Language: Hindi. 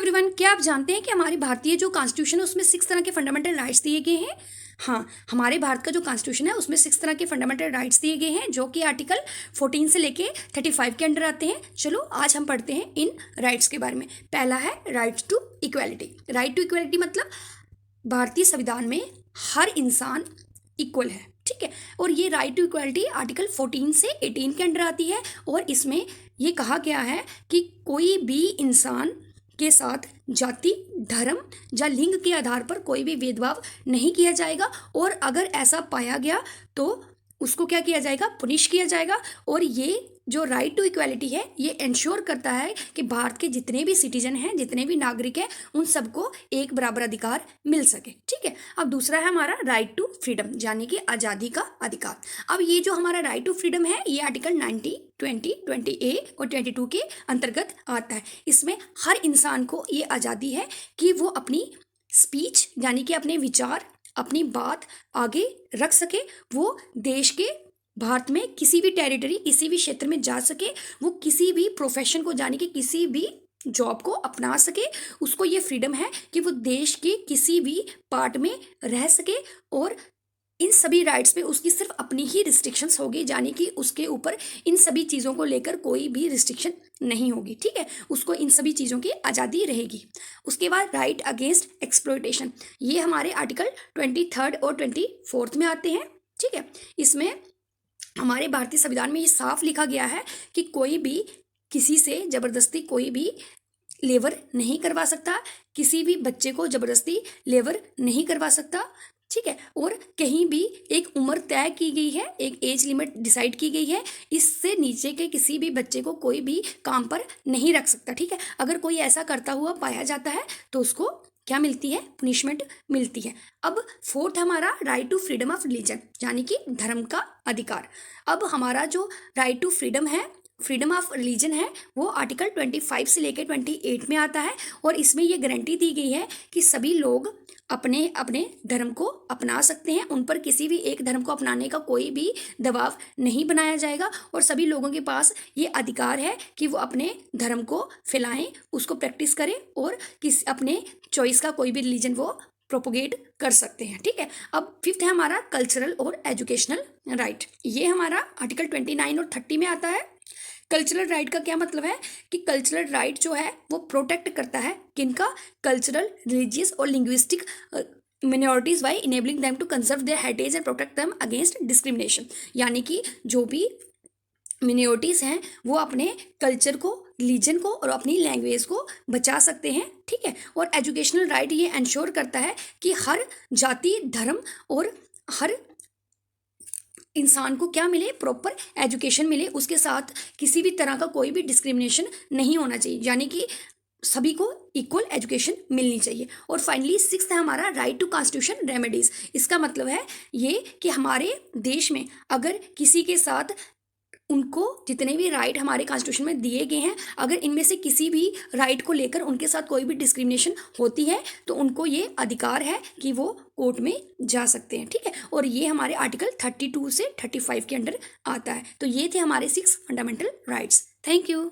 एवरीवन, क्या आप जानते हैं कि हमारे भारतीय जो कॉन्स्टिट्यूशन है उसमें 6 तरह के फंडामेंटल राइट्स दिए गए हैं। हाँ, हमारे भारत का जो कॉन्स्टिट्यूशन है उसमें 6 तरह के फंडामेंटल राइट्स दिए गए हैं जो कि आर्टिकल 14 से लेके 35 के अंडर आते हैं। चलो आज हम पढ़ते हैं इन राइट्स के बारे में। पहला है right to equality. Right to equality मतलब भारतीय संविधान में हर इंसान इक्वल है, ठीक है। और ये राइट टू इक्वालिटी आर्टिकल 14 से 18 के अंडर आती है और इसमें ये कहा गया है कि कोई भी इंसान के साथ जाति, धर्म या लिंग के आधार पर कोई भी भेदभाव नहीं किया जाएगा और अगर ऐसा पाया गया तो उसको क्या किया जाएगा, पुनिश किया जाएगा। और ये जो राइट टू इक्वालिटी है ये इंश्योर करता है कि भारत के जितने भी सिटीजन हैं, जितने भी नागरिक हैं, उन सबको एक बराबर अधिकार मिल सके, ठीक है। अब दूसरा है हमारा राइट टू फ्रीडम, यानी कि आज़ादी का अधिकार। अब ये जो हमारा राइट टू फ्रीडम है ये आर्टिकल 90, 20, 20A और 22 के अंतर्गत आता है। इसमें हर इंसान को ये आज़ादी है कि वो अपनी स्पीच यानी कि अपने विचार, अपनी बात आगे रख सके, वो देश के भारत में किसी भी टेरिटरी, किसी भी क्षेत्र में जा सके, वो किसी भी प्रोफेशन को जाने के किसी भी जॉब को अपना सके। उसको ये फ्रीडम है कि वो देश के किसी भी पार्ट में रह सके और इन सभी राइट्स पे उसकी सिर्फ अपनी ही रिस्ट्रिक्शंस होगी, यानी कि उसके ऊपर इन सभी चीज़ों को लेकर कोई भी रिस्ट्रिक्शन नहीं होगी, ठीक है। उसको इन सभी चीज़ों की आज़ादी रहेगी। उसके बाद राइट अगेंस्ट एक्सप्लॉयटेशन, ये हमारे आर्टिकल 23 और 24 में आते हैं, ठीक है। इसमें हमारे भारतीय संविधान में ये साफ लिखा गया है कि कोई भी किसी से ज़बरदस्ती कोई भी लेबर नहीं करवा सकता, किसी भी बच्चे को ज़बरदस्ती लेबर नहीं करवा सकता, ठीक है। और कहीं भी एक उम्र तय की गई है, एक एज लिमिट डिसाइड की गई है, इससे नीचे के किसी भी बच्चे को कोई भी काम पर नहीं रख सकता, ठीक है। अगर कोई ऐसा करता हुआ पाया जाता है तो उसको क्या मिलती है, पनिशमेंट मिलती है। अब फोर्थ हमारा right to freedom of religion, यानी कि धर्म का अधिकार। अब हमारा जो राइट टू फ्रीडम है, फ्रीडम ऑफ रिलीजन है, वो आर्टिकल 25 से लेकर 28 में आता है और इसमें ये गारंटी दी गई है कि सभी लोग अपने अपने धर्म को अपना सकते हैं, उन पर किसी भी एक धर्म को अपनाने का कोई भी दबाव नहीं बनाया जाएगा और सभी लोगों के पास ये अधिकार है कि वो अपने धर्म को फैलाएं, उसको प्रैक्टिस करें और अपने चॉइस का कोई भी रिलीजन वो प्रोपोगेट कर सकते हैं, ठीक है। अब फिफ्थ है हमारा कल्चरल और एजुकेशनल राइट। ये हमारा आर्टिकल 29 और 30 में आता है। कल्चरल राइट का क्या मतलब है कि कल्चरल राइट जो है वो प्रोटेक्ट करता है किनका, कल्चरल, रिलीजियस और linguistic minorities by enabling them to conserve their heritage and protect them against discrimination, यानी कि जो भी मिनॉरिटीज़ हैं वो अपने कल्चर को, रिलीजन को और अपनी लैंग्वेज को बचा सकते हैं, ठीक है। और एजुकेशनल राइट ये इंश्योर करता है कि हर जाति, धर्म और हर इंसान को क्या मिले, प्रॉपर एजुकेशन मिले, उसके साथ किसी भी तरह का कोई भी डिस्क्रिमिनेशन नहीं होना चाहिए, यानी कि सभी को इक्वल एजुकेशन मिलनी चाहिए। और फाइनली सिक्स्थ है हमारा राइट टू कॉन्स्टिट्यूशन रेमेडीज। इसका मतलब है ये कि हमारे देश में अगर किसी के साथ उनको जितने भी राइट हमारे कॉन्स्टिट्यूशन में दिए गए हैं, अगर इनमें से किसी भी राइट को लेकर उनके साथ कोई भी डिस्क्रिमिनेशन होती है तो उनको ये अधिकार है कि वो कोर्ट में जा सकते हैं, ठीक है। और ये हमारे आर्टिकल 32 से 35 के अंडर आता है। तो ये थे हमारे 6 फंडामेंटल राइट्स। Thank you.